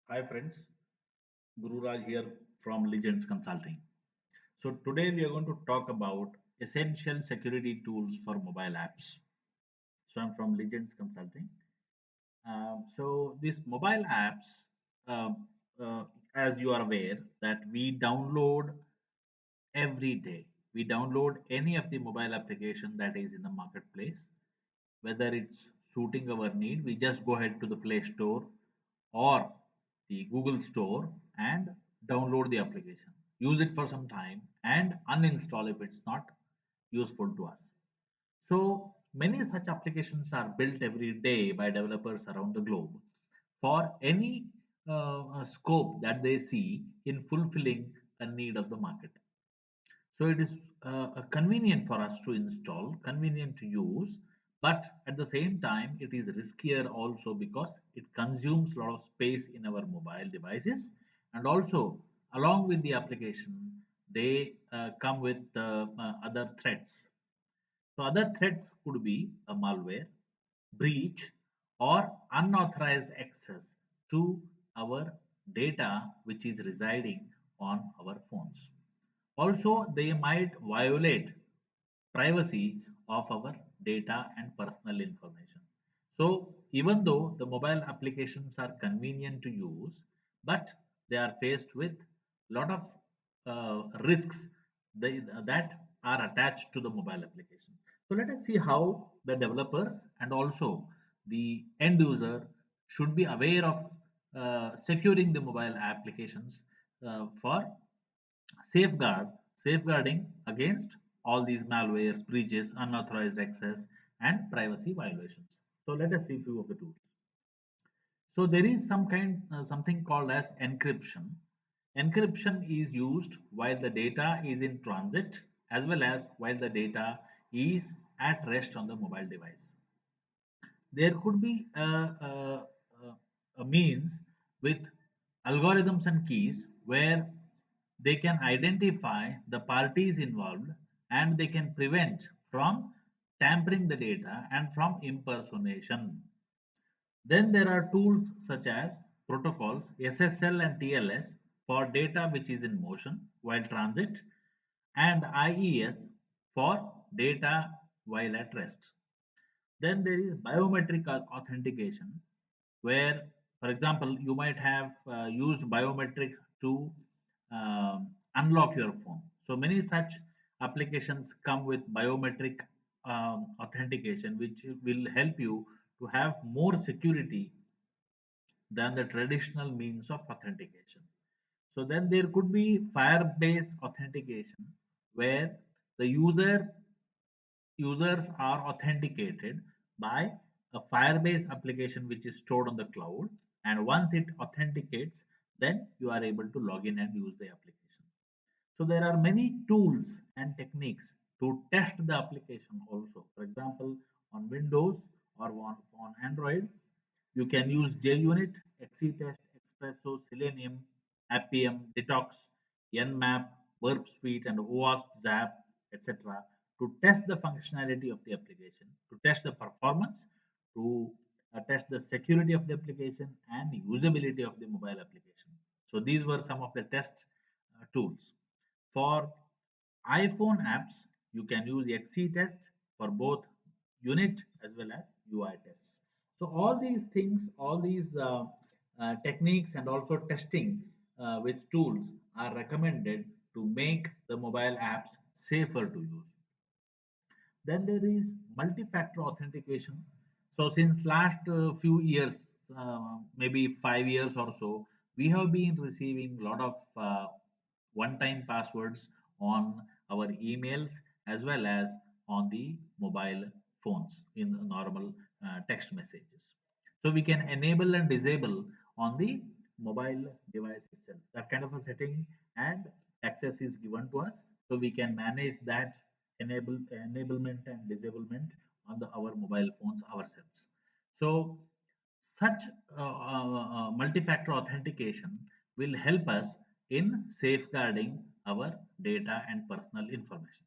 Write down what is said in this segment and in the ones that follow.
Hi friends, Guru Raj here from Legends Consulting. So today we are going to talk about essential security tools for mobile apps. So I'm from Legends Consulting. So these mobile apps, um, uh, as you are aware, that we download every day. We download any of the mobile application that is in the marketplace, whether it's suiting our need. We just go ahead to the Play Store or the Google Store and download the application. Use it for some time and uninstall if it's not useful to us. So many such applications are built every day by developers around the globe for any scope that they see in fulfilling a need of the market. So it is convenient for us to install, convenient to use, but at the same time, it is riskier also because it consumes a lot of space in our mobile devices. And also, along with the application, they come with other threats. So, other threats could be a malware, breach, or unauthorized access to our data which is residing on our phones. Also, they might violate privacy of our data and personal information. So, even though the mobile applications are convenient to use, but they are faced with a lot of risks that are attached to the mobile application. So, let us see how the developers and also the end user should be aware of securing the mobile applications for safeguarding against all these malwares, breaches, unauthorized access, and privacy violations. So let us see a few of the tools. So there is something called as encryption. Encryption is used while the data is in transit as well as while the data is at rest on the mobile device. There could be a means with algorithms and keys where they can identify the parties involved and they can prevent from tampering the data and from impersonation. Then there are tools such as protocols SSL and TLS for data which is in motion while transit, and IES for data while at rest. Then there is biometric authentication, where, for example, you might have used biometric to unlock your phone. So many such applications come with biometric authentication, which will help you to have more security than the traditional means of authentication. So then there could be Firebase authentication, where the users are authenticated by a Firebase application which is stored on the cloud. And once it authenticates, then you are able to log in and use the application. So there are many tools and techniques to test the application also. For example, on Windows or on Android, you can use JUnit, XCTest, Espresso, Selenium, Appium, Detox, Nmap, Burp Suite, and OWASP, Zap, etc. to test the functionality of the application, to test the performance, to test the security of the application and usability of the mobile application. So these were some of the test tools. For iPhone apps, you can use XC test for both unit as well as UI tests. So all these things, all these techniques and also testing with tools are recommended to make the mobile apps safer to use. Then there is multi-factor authentication. So since last few years, maybe 5 years or so, we have been receiving a lot of one-time passwords on our emails as well as on the mobile phones in the normal text messages. So we can enable and disable on the mobile device itself. That kind of a setting and access is given to us, so we can manage that enablement and disablement on our mobile phones ourselves. So such multi-factor authentication will help us in safeguarding our data and personal information.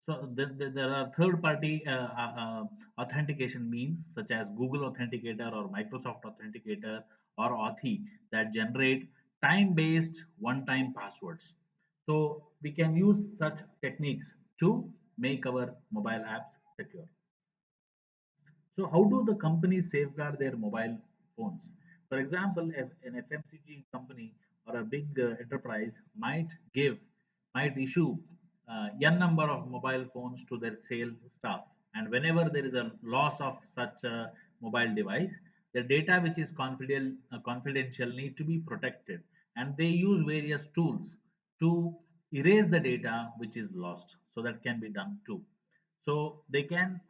So there are third-party authentication means such as Google Authenticator or Microsoft Authenticator or Authy that generate time-based one-time passwords. So we can use such techniques to make our mobile apps secure. So how do the companies safeguard their mobile phones? For example, if an FMCG company or a big enterprise might issue n number of mobile phones to their sales staff, and whenever there is a loss of such a mobile device, the data which is confidential need to be protected, and they use various tools to erase the data which is lost. So that can be done too. So they can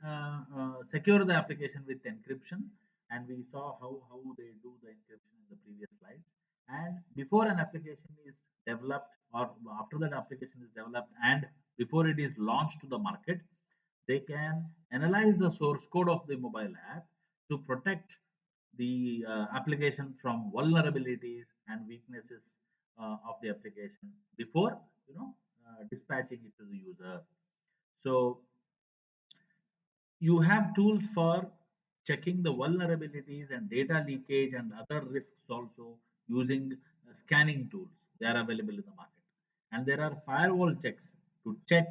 secure the application with encryption, and we saw how they do the encryption in the previous slides. And before an application is developed, or after that application is developed, and before it is launched to the market, they can analyze the source code of the mobile app to protect the application from vulnerabilities and weaknesses of the application before dispatching it to the user. So you have tools for checking the vulnerabilities and data leakage and other risks also using scanning tools. They are available in the market. And there are firewall checks to check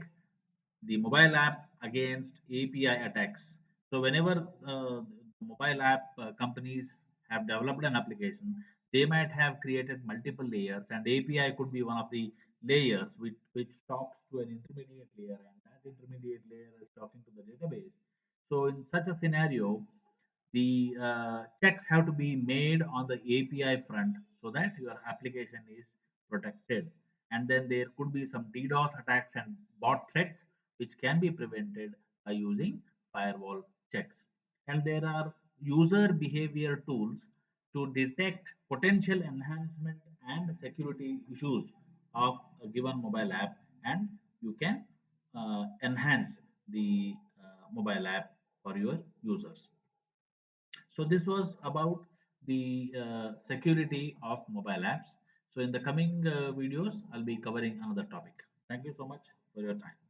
the mobile app against API attacks. So whenever mobile app companies have developed an application, they might have created multiple layers, and API could be one of the layers which talks to an intermediate layer, and that intermediate layer is talking to the database. So in such a scenario, the checks have to be made on the API front so that your application is protected. And then there could be some DDoS attacks and bot threats which can be prevented by using firewall checks. And there are user behavior tools to detect potential enhancement and security issues of a given mobile app, and you can enhance the mobile app for your users. So this was about the security of mobile apps. So in the coming videos, I'll be covering another topic. Thank you so much for your time.